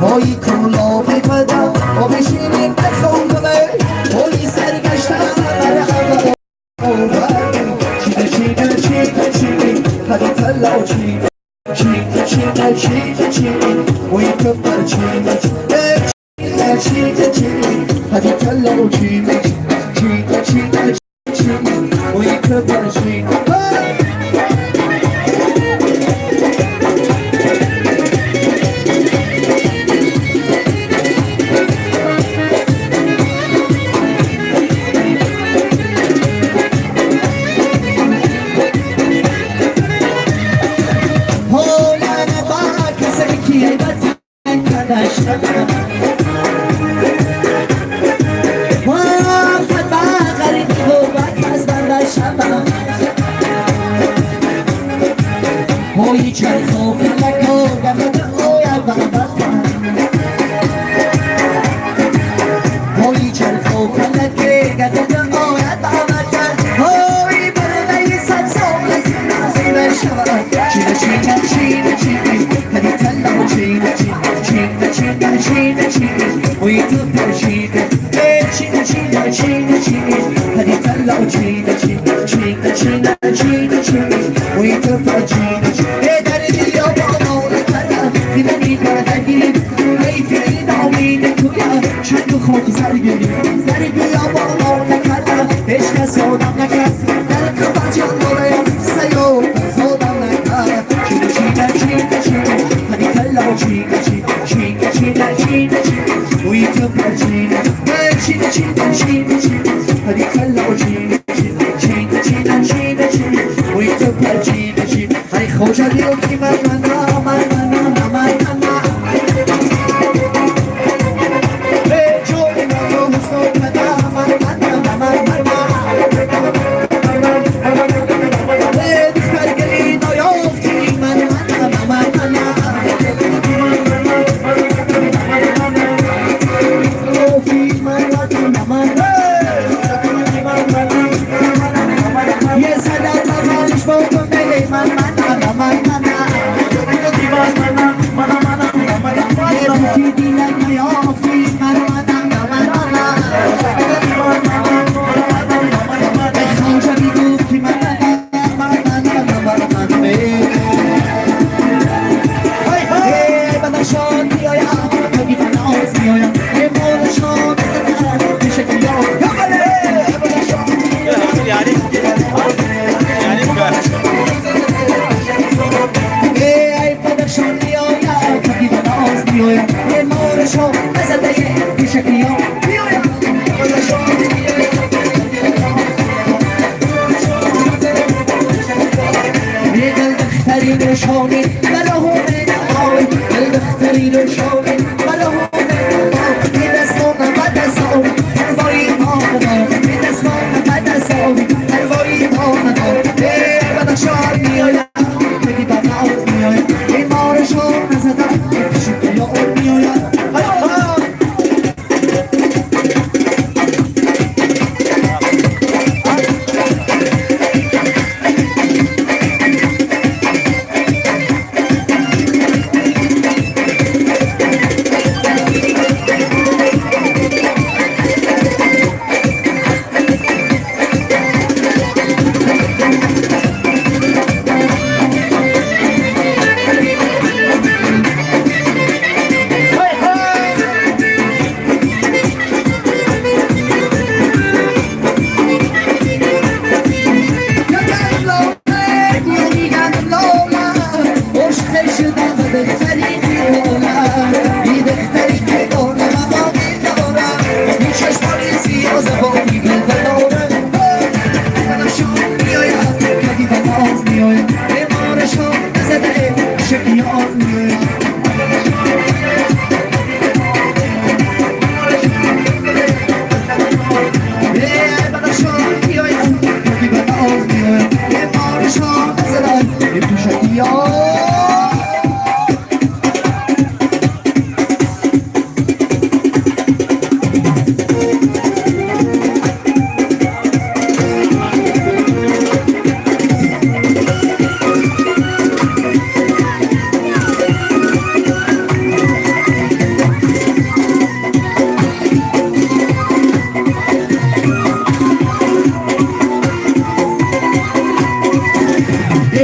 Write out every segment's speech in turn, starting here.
بایی کولا بیپدم و بشینیم بخونده بایی سرگشتم بر همه چینه چینه هدی تلا چینه بایی کبر چینه هدی تلا چینه بایی کبر چینه Hoy charco que la coga me da hoy a babata. Hoy charco que la coga me da hoy a babata. Hoy para dar esa sola sin la shabara. China, hadi talla china. Hoy tu per china, China, hadi talla china. Hoy tu per china. خود زرگی بیا بالا نکردم عشق سودم نکرد در کبت یا دورایم سیو سودم نکرد چینه هدی تلا چینه وی تو پر چینه هدی تلا چینه وی تو پر چینه هی خوشا دیو کی من شوني بله من آوي البخترين شوني بله من آوي بدستون بدستون الوای ماندار بدستون بدستون الوای ماندار بدن شاد میایم بگی بدن میایم این مارشون نزدن شکل اون میایم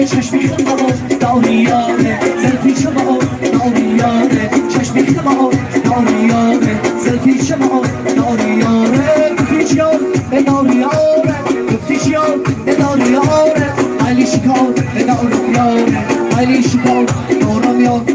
چشمی خمار داریانه زلفی شما داریانه چشمی خمار داریانه زلفی شما داریانه گفتی چیان به داریانه گفتی چیان به داریانه علی شکار به داریانه علی شکار دارم یاد